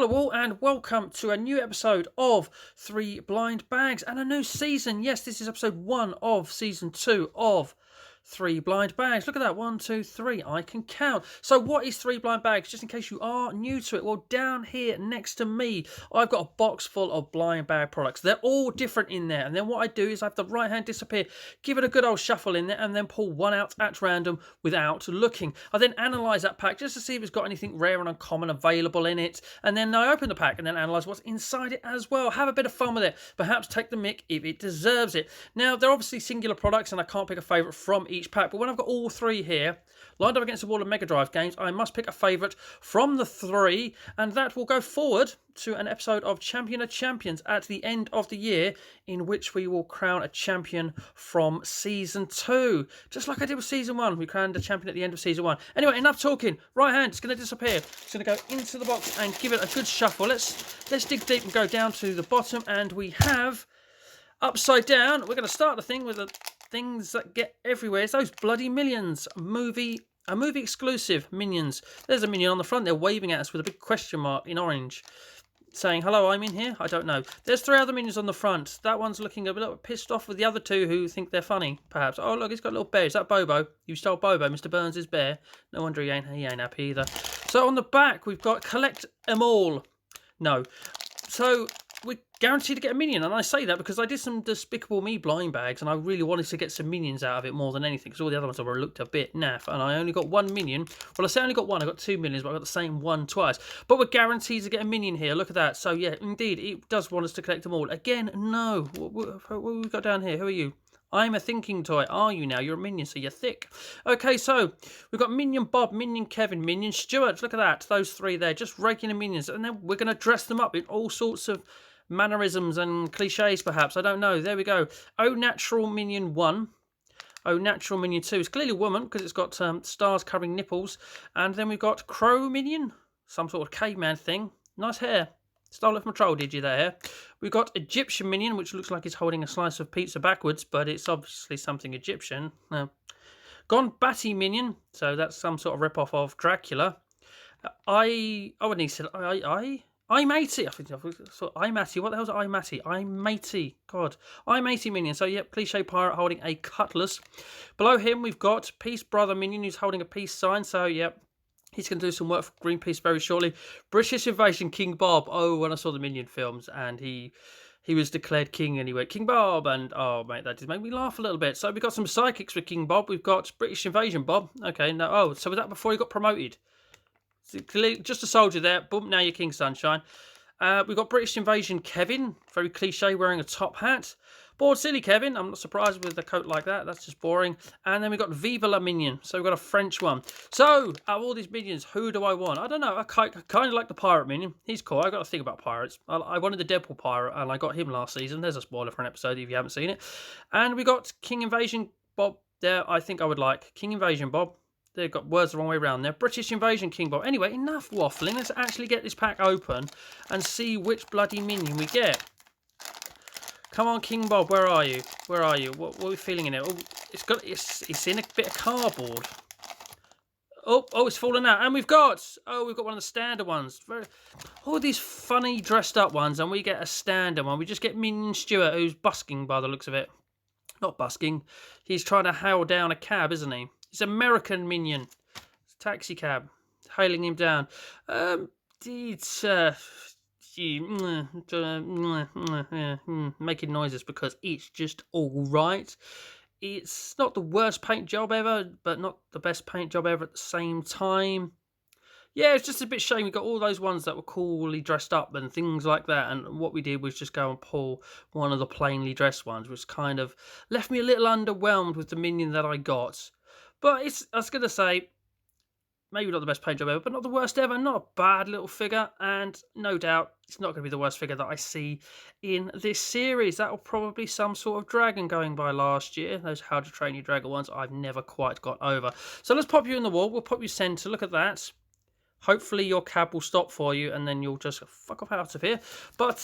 Hello all and welcome to a new episode of Three Blind Bags and a new season. Yes, this is episode 1 of season 2 of Three Blind Bags. Look at that, 1, 2, 3, I can count. So what is Three Blind Bags? Just in case you are new to it, well, down here next to me, I've got a box full of blind bag products. They're all different in there, and then what I do is I have the right hand disappear, give it a good old shuffle in there, and then pull one out at random without looking. I then analyse that pack just to see if it's got anything rare and uncommon available in it, and then I open the pack and then analyse what's inside it as well. Have a bit of fun with it, perhaps take the mick if it deserves it. Now, they're obviously singular products, and I can't pick a favourite from each pack, but when I've got all three here lined up against the wall of Mega Drive games, I must pick a favourite from the three, and that will go forward to an episode of Champion of Champions at the end of the year, in which we will crown a champion from Season 2. Just like I did with Season 1, we crowned a champion at the end of Season 1. Anyway, enough talking. Right hand, it's going to disappear. It's going to go into the box and give it a good shuffle. Let's dig deep and go down to the bottom, and we have upside down. We're going to start the thing with the things that get everywhere. It's those bloody Minions a movie exclusive Minions. There's a Minion on the front. They're waving at us with a big question mark in orange, saying, hello, I'm in here. I don't know. There's 3 other Minions on the front. That one's looking a little pissed off with the other 2 who think they're funny, perhaps. Oh, look, he's got a little bear. Is that Bobo? You stole Bobo, Mr. Burns' bear. No wonder he ain't happy either. So on the back, we've got collect them all. No. So we're guaranteed to get a Minion, and I say that because I did some Despicable Me blind bags, and I really wanted to get some Minions out of it more than anything, because all the other ones were looked a bit naff, and I only got 1 Minion. Well, I say I only got 1, I got 2 Minions, but I got the same one twice. But we're guaranteed to get a Minion here, look at that. So yeah, indeed, it does want us to collect them all. Again, no. What have we got down here? Who are you? I'm a thinking toy. Are you now? You're a Minion, so you're thick. Okay, so we've got Minion Bob, Minion Kevin, Minion Stuart. Look at that. Those 3 there, just regular Minions. And then we're going to dress them up in all sorts of mannerisms and cliches, perhaps. I don't know. There we go. Oh Natural Minion 1. Oh Natural Minion 2. It's clearly a woman because it's got stars covering nipples. And then we've got Crow Minion. Some sort of caveman thing. Nice hair. Stole it from a troll, did you, that hair? We've got Egyptian Minion, which looks like he's holding a slice of pizza backwards, but it's obviously something Egyptian. Gone Batty Minion. So that's some sort of rip-off of Dracula. I wouldn't even say I'm 80. I thought I'm 80. What the hell's I'm 80? I'm 80. God. I'm 80 Minion. So, yep, cliche pirate holding a cutlass. Below him, we've got Peace Brother Minion, who's holding a peace sign. So, yep, he's going to do some work for Greenpeace very shortly. British Invasion King Bob. Oh, when I saw the Minion films, and he was declared king, and he went, King Bob, and oh, mate, that did make me laugh a little bit. So, we've got some psychics with King Bob. We've got British Invasion Bob. Okay, no, oh, so was that before he got promoted? Just a soldier there. Boom, now you're King Sunshine. We've got British Invasion Kevin. Very cliche, wearing a top hat. Bored Silly Kevin. I'm not surprised with a coat like that. That's just boring. And then we've got Viva la Minion. So we've got a French one. So, out of all these Minions, who do I want? I don't know. I kind of like the Pirate Minion. He's cool. I've got to think about pirates. I wanted the Deadpool Pirate, and I got him last season. There's a spoiler for an episode if you haven't seen it. And we got King Invasion Bob there. I think I would like King Invasion Bob. They've got words the wrong way around there. British Invasion King Bob. Anyway, enough waffling. Let's actually get this pack open and see which bloody Minion we get. Come on, King Bob. Where are you? Where are you? What are we feeling in it? Oh, it's in a bit of cardboard. Oh, it's fallen out. And we've got one of the standard ones. All these funny dressed up ones, and we get a standard one. We just get Minion Stuart, who's busking by the looks of it. Not busking. He's trying to hail down a cab, isn't he? It's American Minion. It's a taxi cab. Hailing him down. Making noises because it's just alright. It's not the worst paint job ever, but not the best paint job ever at the same time. Yeah, it's just a bit shame we got all those ones that were coolly dressed up and things like that, and what we did was just go and pull one of the plainly dressed ones, which kind of left me a little underwhelmed with the Minion that I got. But I was going to say, maybe not the best paint job ever, but not the worst ever. Not a bad little figure, and no doubt it's not going to be the worst figure that I see in this series. That'll probably some sort of dragon going by last year. Those How to Train Your Dragon ones I've never quite got over. So let's pop you in the wall. We'll pop you centre. Look at that. Hopefully your cab will stop for you, and then you'll just fuck off out of here. But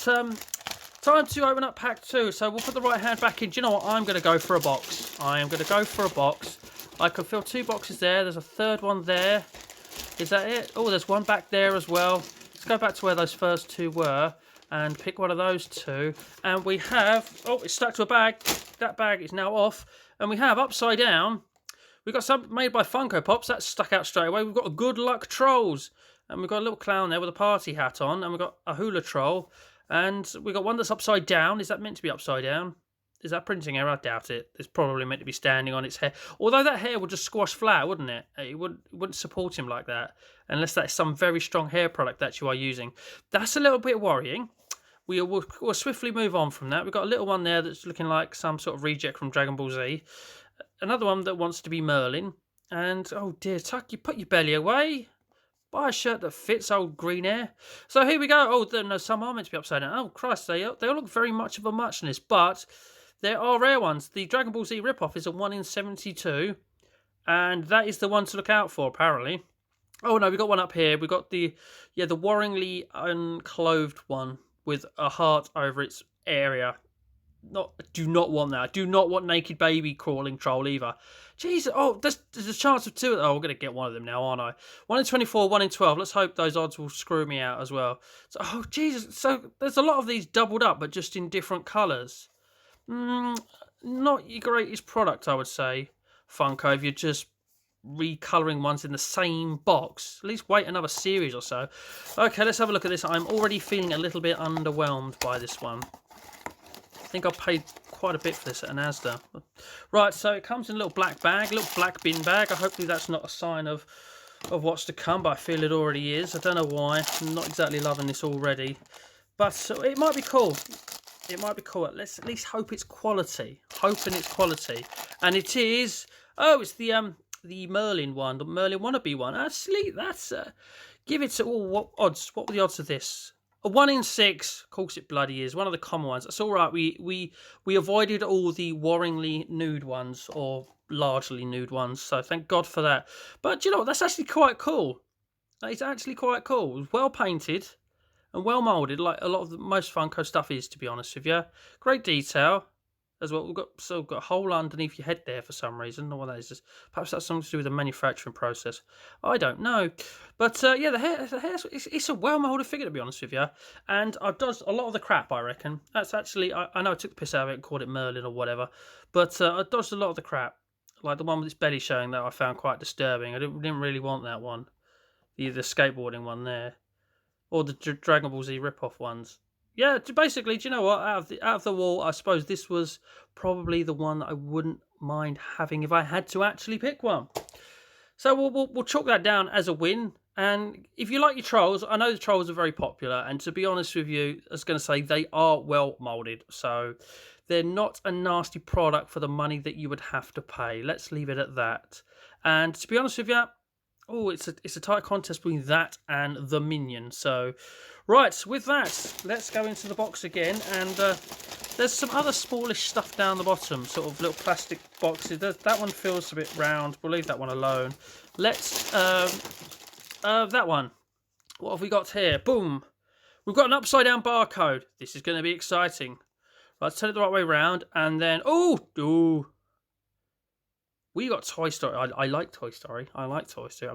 time to open up pack 2. So we'll put the right hand back in. Do you know what? I'm going to go for a box. I am going to go for a box. I can fill 2 boxes there. There's a third one there. Is that it? Oh, there's one back there as well. It's go back to where those first two were and pick one of those two. And we have... Oh, it's stuck to a bag. That bag is now off. And we have upside down... We've got some made by Funko Pops. That's stuck out straight away. We've got a Good Luck Trolls. And we've got a little clown there with a party hat on. And we've got a Hula Troll. And we've got one that's upside down. Is that meant to be upside down? Is that printing error? I doubt it. It's probably meant to be standing on its hair. Although that hair would just squash flat, wouldn't it? It wouldn't support him like that. Unless that's some very strong hair product that you are using. That's a little bit worrying. We'll swiftly move on from that. We've got a little one there that's looking like some sort of reject from Dragon Ball Z. Another one that wants to be Merlin. And, oh dear, Tuck, you put your belly away. Buy a shirt that fits, old green hair. So here we go. Oh, no, some are meant to be upside down. Oh, Christ, they all look very much of a muchness. But there are rare ones. The Dragon Ball Z ripoff is a 1 in 72. And that is the one to look out for, apparently. Oh, no, we got one up here. We got the Warringly unclothed one with a heart over its area. Do not want that. Do not want naked baby crawling troll either. Jeez, oh, there's a chance of two. Oh, we're going to get one of them now, aren't I? 1 in 24, 1 in 12. Let's hope those odds will screw me out as well. So, oh, Jesus. So there's a lot of these doubled up, but just in different colours. Not your greatest product, I would say, Funko, if you're just recolouring ones in the same box. At least wait another series or so. Okay, let's have a look at this. I'm already feeling a little bit underwhelmed by this one. I think I paid quite a bit for this at an Asda. Right, so it comes in a little black bag, a little black bin bag. Hopefully that's not a sign of what's to come, but I feel it already is. I don't know why. I'm not exactly loving this already. But it might be cool. It might be cool. Let's at least hope it's quality. Hoping it's quality. And it is... Oh, it's the Merlin one, the Merlin wannabe one. Actually, that's... give it to... Oh, what odds? What were the odds of this? A 1 in 6, of course it bloody is. One of the common ones. That's all right. We avoided all the worryingly nude ones, or largely nude ones. So thank God for that. But you know what? That's actually quite cool. It's actually quite cool. It's well painted and well moulded, like a lot of most Funko stuff is, to be honest with you. Great detail as well. We've got a hole underneath your head there for some reason. I don't know what that is. Perhaps that's something to do with the manufacturing process. I don't know. But yeah, the hair it's a well moulded figure, to be honest with you. And I've dodged a lot of the crap, I reckon. That's actually, I know I took the piss out of it and called it Merlin or whatever. But I dodged a lot of the crap. Like the one with its belly showing that I found quite disturbing. I didn't really want that one. The skateboarding one there. Or the Dragon Ball Z rip-off ones. Yeah, basically, do you know what? Out of the wall, I suppose this was probably the one that I wouldn't mind having if I had to actually pick one. So we'll chalk that down as a win. And if you like your trolls, I know the trolls are very popular. And to be honest with you, I was going to say they are well moulded. So they're not a nasty product for the money that you would have to pay. Let's leave it at that. And to be honest with you, oh, it's a tight contest between that and the Minion. So, right, with that, let's go into the box again. And there's some other smallish stuff down the bottom, sort of little plastic boxes. That one feels a bit round. We'll leave that one alone. Let's, that one. What have we got here? Boom. We've got an upside-down barcode. This is going to be exciting. Right, let's turn it the right way around. And then, ooh. We got Toy Story. I like Toy Story. I'm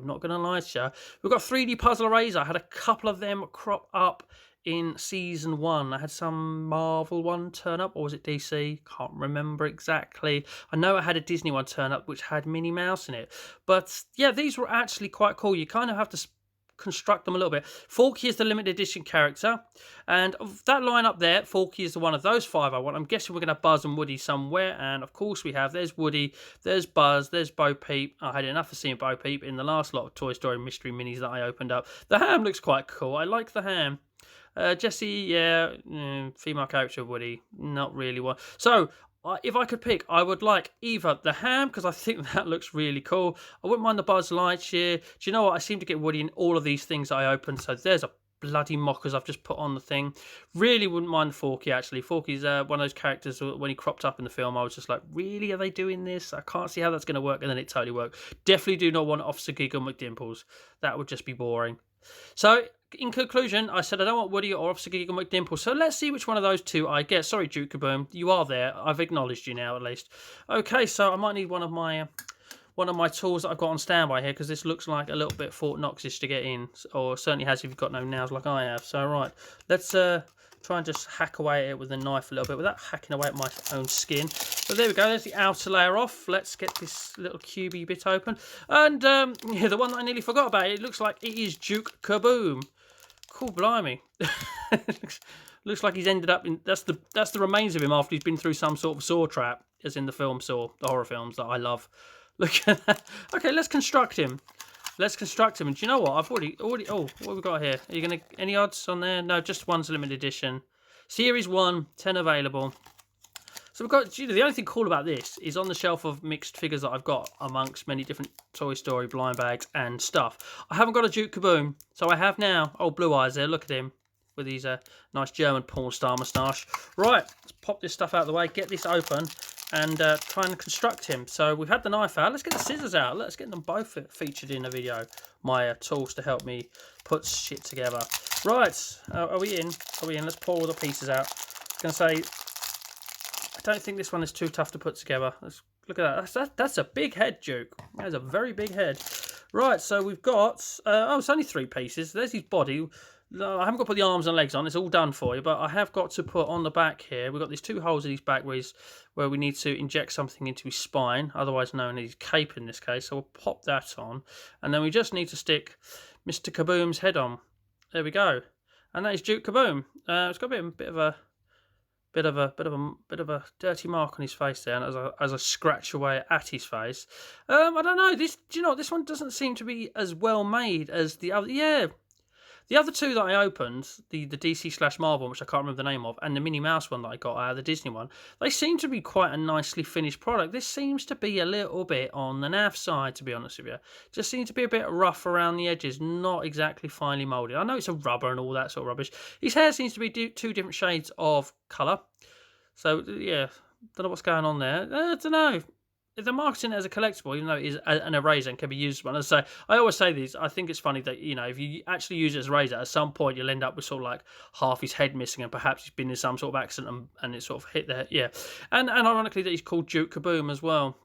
not going to lie to you. We've got 3D Puzzle Eraser. I had a couple of them crop up in Season 1. I had some Marvel one turn up. Or was it DC? Can't remember exactly. I know I had a Disney one turn up which had Minnie Mouse in it. But yeah, these were actually quite cool. You kind of have to construct them a little bit. Forky is the limited edition character, and of that line up there, Forky is the one of those 5 I want. I'm guessing we're going to have Buzz and Woody somewhere, and of course we have. There's Woody, there's Buzz, there's Bo Peep. I had enough of seeing Bo Peep in the last lot of Toy Story mystery minis that I opened up. The ham looks quite cool. I like the ham. Jessie, yeah, female character Woody, not really one. So if I could pick, I would like either the ham, because I think that looks really cool. I wouldn't mind the Buzz Lightyear. Do you know what? I seem to get Woody in all of these things that I open. So there's a bloody mockers I've just put on the thing. Really wouldn't mind Forky, actually. Forky's one of those characters, when he cropped up in the film, I was just like, really? Are they doing this? I can't see how that's going to work. And then it totally worked. Definitely do not want Officer Giggle McDimples. That would just be boring. So, in conclusion, I said I don't want Woody or Officer Giggle McDimples, so let's see which one of those two I get. Sorry, Duke Kaboom, you are there. I've acknowledged you now, at least. Okay, so I might need one of my one of my tools that I've got on standby here, because this looks like a little bit Fort Knox-ish to get in, or certainly has if you've got no nails like I have. So right, let's try and just hack away at it with a knife a little bit without hacking away at my own skin. But there we go, there's the outer layer off. Let's get this little cubey bit open. And yeah, the one that I nearly forgot about, it looks like it is Duke Kaboom. Cool, blimey. Looks like he's ended up in... That's the remains of him after he's been through some sort of Saw trap, as in the film Saw, the horror films that I love. Look at that. Okay, let's construct him. Let's construct him. And do you know what? I've already... Oh, what have we got here? Are you going to... Any odds on there? No, just one's a limited edition. Series 1, 10 available. So we've got... You know, the only thing cool about this is on the shelf of mixed figures that I've got amongst many different Toy Story blind bags and stuff. I haven't got a Duke Kaboom, so I have now... Oh, Blue Eyes there. Look at him. With his nice German porn star moustache. Right, let's pop this stuff out of the way, get this open, and try and construct him. So we've had the knife out. Let's get the scissors out. Let's get them both featured in the video. My tools to help me put shit together. Right, are we in? Are we in? Let's pull all the pieces out. I was going to say, I don't think this one is too tough to put together. Let's look at that. That's a big head, Duke. That's a very big head. Right, so we've got... oh, it's only 3 pieces. There's his body. No, I haven't got to put the arms and legs on. It's all done for you. But I have got to put on the back here. We've got these 2 holes in his back where we need to inject something into his spine, otherwise known as his cape in this case. So we'll pop that on. And then we just need to stick Mr. Kaboom's head on. There we go. And that is Duke Kaboom. It's got a bit of a dirty mark on his face there, and as I scratch away at his face. I don't know. Do you know what? This one doesn't seem to be as well made as the other. Yeah. The other 2 that I opened, the DC/Marvel, which I can't remember the name of, and the Minnie Mouse one that I got out of the Disney one, they seem to be quite a nicely finished product. This seems to be a little bit on the naff side, to be honest with you. Just seems to be a bit rough around the edges, not exactly finely moulded. I know it's a rubber and all that sort of rubbish. His hair seems to be 2 different shades of colour. So, yeah, don't know what's going on there. I don't know. If they're marketing it as a collectible, even though it is an eraser and can be used as one. As I say, I always say this, I think it's funny that, you know, if you actually use it as a razor, at some point you'll end up with sort of like half his head missing and perhaps he's been in some sort of accident and it sort of hit the head. Yeah. And ironically that he's called Duke Kaboom as well.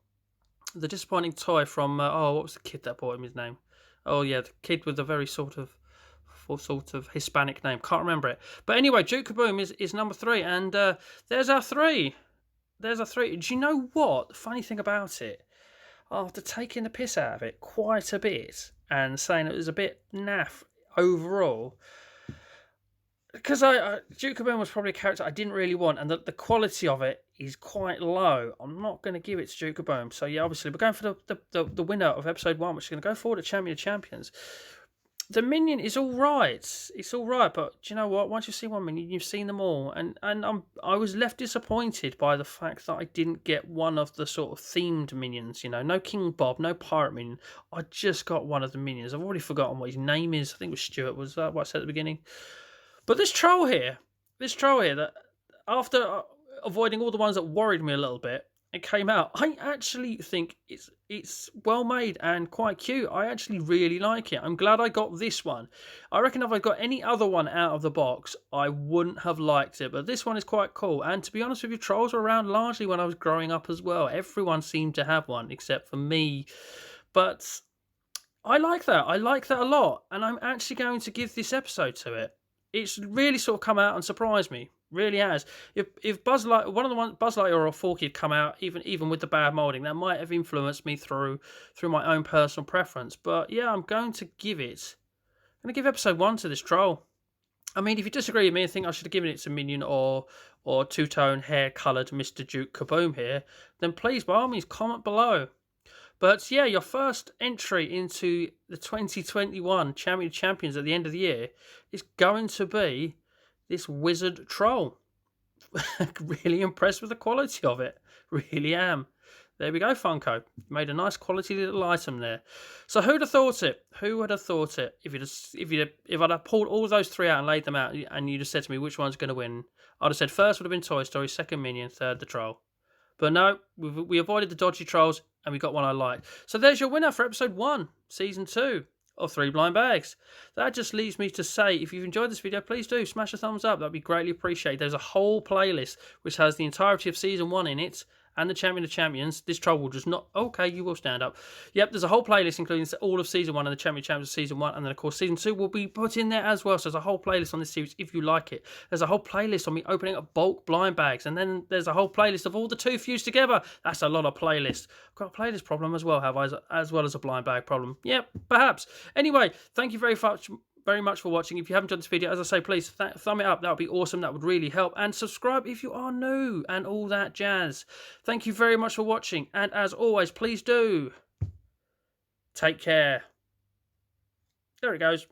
The disappointing toy from, what was the kid that bought him his name? Oh, yeah, the kid with a very sort of Hispanic name. Can't remember it. But anyway, Duke Kaboom is number 3. And there's our 3. There's a 3. Do you know what? The funny thing about it, after taking the piss out of it quite a bit and saying it was a bit naff overall, because Duke Kaboom was probably a character I didn't really want, and the quality of it is quite low. I'm not going to give it to Duke Kaboom. So yeah, obviously we're going for the winner of episode 1, which is going to go forward to Champion of Champions. The Minion is all right. It's all right, but do you know what? Once you see one Minion, you've seen them all, and I was left disappointed by the fact that I didn't get one of the sort of themed Minions. You know, no King Bob, no Pirate Minion. I just got one of the Minions. I've already forgotten what his name is. I think it was Stuart. Was that what I said at the beginning? But this troll here, that after avoiding all the ones that worried me a little bit, it came out. I actually think it's well made and quite cute. I actually really like it. I'm glad I got this one. I reckon if I got any other one out of the box, I wouldn't have liked it. But this one is quite cool. And to be honest with you, trolls were around largely when I was growing up as well. Everyone seemed to have one except for me. But I like that. I like that a lot. And I'm actually going to give this episode to it. It's really sort of come out and surprised me. Really has. If Buzz Lightyear or Forky had come out, even with the bad moulding, that might have influenced me through my own personal preference. But yeah, I'm going to give episode 1 to this troll. I mean, if you disagree with me and think I should have given it to Minion or two-tone hair-coloured Mr. Duke Kaboom here, then please, by all means, comment below. But yeah, your first entry into the 2021 Champion of Champions at the end of the year is going to be this wizard troll. Really impressed with the quality of it. Really am. There we go, Funko. Made a nice quality little item there. So who'd have thought it? Who would have thought it? If I'd have pulled all those 3 out and laid them out, and you'd have said to me which one's going to win, I'd have said first would have been Toy Story, second Minion, third the troll. But no, we avoided the dodgy trolls, and we got one I liked. So there's your winner for episode 1, season 2. Of 3 Blind Bags. That just leaves me to say, if you've enjoyed this video, please do smash a thumbs up. That'd be greatly appreciated. There's a whole playlist which has the entirety of season 1 in it, and the Champion of Champions, this troll will just not... Okay, you will stand up. Yep, there's a whole playlist including all of Season 1 and the Champion of Champions of Season 1. And then, of course, Season 2 will be put in there as well. So there's a whole playlist on this series if you like it. There's a whole playlist on me opening up bulk blind bags. And then there's a whole playlist of all the two fused together. That's a lot of playlists. I've got a playlist problem as well, have I? As well as a blind bag problem. Yep, perhaps. Anyway, thank you very much for watching. If you haven't enjoyed this video, as I say, please thumb it up. That would be awesome. That would really help. And subscribe if you are new and all that jazz. Thank you very much for watching. And as always, please do take care. There it goes.